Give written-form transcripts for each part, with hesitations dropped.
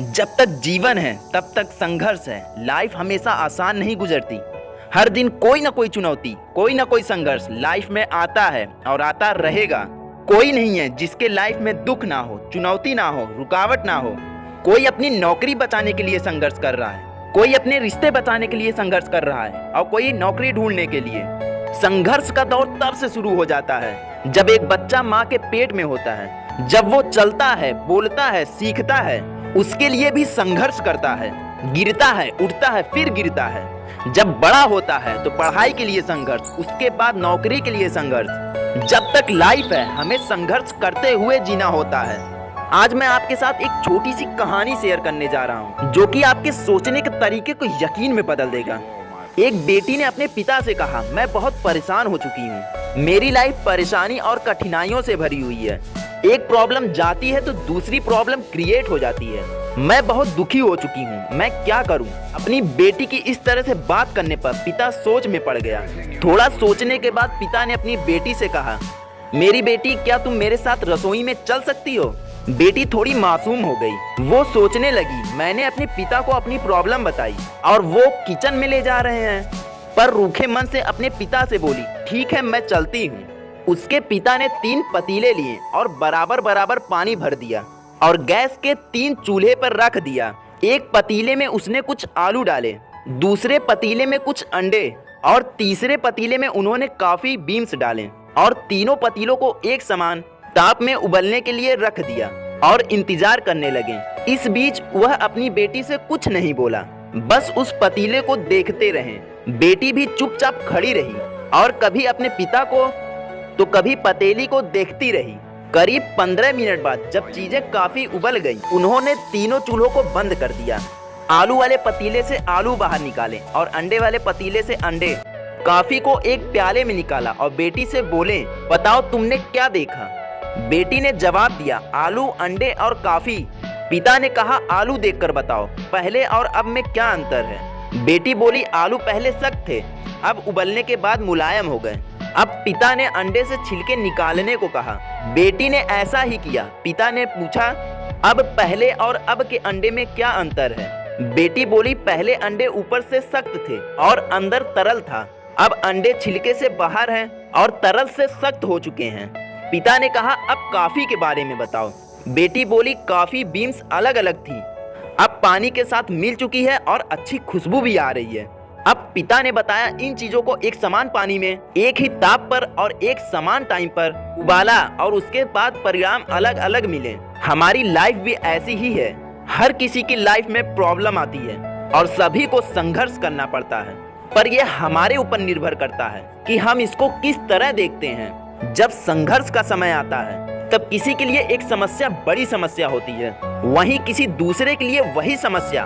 जब तक जीवन है तब तक संघर्ष है। लाइफ हमेशा आसान नहीं गुजरती। हर दिन कोई ना कोई चुनौती, कोई ना कोई संघर्ष लाइफ में आता है और आता रहेगा। कोई नहीं है जिसके लाइफ में दुख ना हो, चुनौती ना हो, रुकावट ना हो। कोई अपनी नौकरी बचाने के लिए संघर्ष कर रहा है, कोई अपने रिश्ते बचाने के लिए संघर्ष कर रहा है और कोई नौकरी ढूंढने के लिए। संघर्ष का दौर तब से शुरू हो जाता है जब एक बच्चा माँ के पेट में होता है। जब वो चलता है, बोलता है, सीखता है, उसके लिए भी संघर्ष करता है। गिरता है, उठता है, फिर गिरता है। जब बड़ा होता है तो पढ़ाई के लिए संघर्ष, उसके बाद नौकरी के लिए संघर्ष। जब तक लाइफ है हमें संघर्ष करते हुए जीना होता है। आज मैं आपके साथ एक छोटी सी कहानी शेयर करने जा रहा हूँ जो कि आपके सोचने के तरीके को यकीन में बदल देगा। एक बेटी ने अपने पिता से कहा, मैं बहुत परेशान हो चुकी हूँ। मेरी लाइफ परेशानी और कठिनाइयों से भरी हुई है। एक प्रॉब्लम जाती है तो दूसरी प्रॉब्लम क्रिएट हो जाती है। मैं बहुत दुखी हो चुकी हूँ, मैं क्या करूँ? अपनी बेटी की इस तरह से बात करने पर पिता सोच में पड़ गया। थोड़ा सोचने के बाद पिता ने अपनी बेटी से कहा, मेरी बेटी, क्या तुम मेरे साथ रसोई में चल सकती हो? बेटी थोड़ी मासूम हो गई। वो सोचने लगी, मैंने अपने पिता को अपनी प्रॉब्लम बताई और वो किचन में ले जा रहे हैं। पर रूखे मन से अपने पिता से बोली, ठीक है, मैं चलती हूँ। उसके पिता ने 3 पतीले लिए और बराबर बराबर पानी भर दिया और गैस के 3 चूल्हे पर रख दिया। एक पतीले में उसने कुछ आलू डाले, दूसरे पतीले में कुछ अंडे और तीसरे पतीले में उन्होंने कॉफी बीन्स डाले और तीनों पतीलों को एक समान ताप में उबलने के लिए रख दिया और इंतजार करने लगे। इस बीच वह अपनी बेटी से कुछ नहीं बोला, बस उस पतीले को देखते रहे। बेटी भी चुपचाप खड़ी रही और कभी अपने पिता को तो कभी पतीली को देखती रही। करीब 15 मिनट बाद जब चीजें काफी उबल गई, उन्होंने तीनों चूल्हों को बंद कर दिया। आलू वाले पतीले से आलू बाहर निकाले और अंडे वाले पतीले से अंडे। कॉफी को एक प्याले में निकाला और बेटी से बोले, बताओ तुमने क्या देखा? बेटी ने जवाब दिया, आलू, अंडे और कॉफी। पिता ने कहा, आलू देखकर बताओ, पहले और अब में क्या अंतर है? बेटी बोली, आलू पहले सख्त थे, अब उबलने के बाद मुलायम हो गए। अब पिता ने अंडे से छिलके निकालने को कहा। बेटी ने ऐसा ही किया। पिता ने पूछा, अब पहले और अब के अंडे में क्या अंतर है? बेटी बोली, पहले अंडे ऊपर से सख्त थे और अंदर तरल था, अब अंडे छिलके से बाहर हैं और तरल से सख्त हो चुके हैं। पिता ने कहा, अब कॉफी के बारे में बताओ। बेटी बोली, कॉफी बीन्स अलग अलग थी, अब पानी के साथ मिल चुकी है और अच्छी खुशबू भी आ रही है। अब पिता ने बताया, इन चीजों को एक समान पानी में, एक ही ताप पर और एक समान टाइम पर उबाला और उसके बाद परिणाम अलग अलग मिले। हमारी लाइफ भी ऐसी ही है। हर किसी की लाइफ में प्रॉब्लम आती है और सभी को संघर्ष करना पड़ता है, पर यह हमारे ऊपर निर्भर करता है कि हम इसको किस तरह देखते हैं। जब संघर्ष का समय आता है तब किसी के लिए एक समस्या बड़ी समस्या होती है, वहीं किसी दूसरे के लिए वही समस्या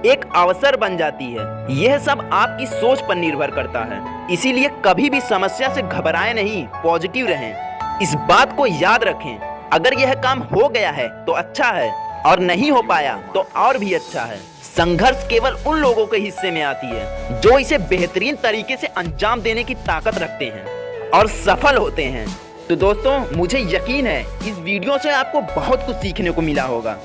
एक अवसर बन जाती है। यह सब आपकी सोच पर निर्भर करता है। इसीलिए कभी भी समस्या से घबराएं नहीं, पॉजिटिव रहें। इस बात को याद रखें, अगर यह काम हो गया है तो अच्छा है और नहीं हो पाया तो और भी अच्छा है। संघर्ष केवल उन लोगों के हिस्से में आती है जो इसे बेहतरीन तरीके से अंजाम देने की ताकत रखते हैं और सफल होते हैं। तो दोस्तों, मुझे यकीन है इस वीडियो से आपको बहुत कुछ सीखने को मिला होगा।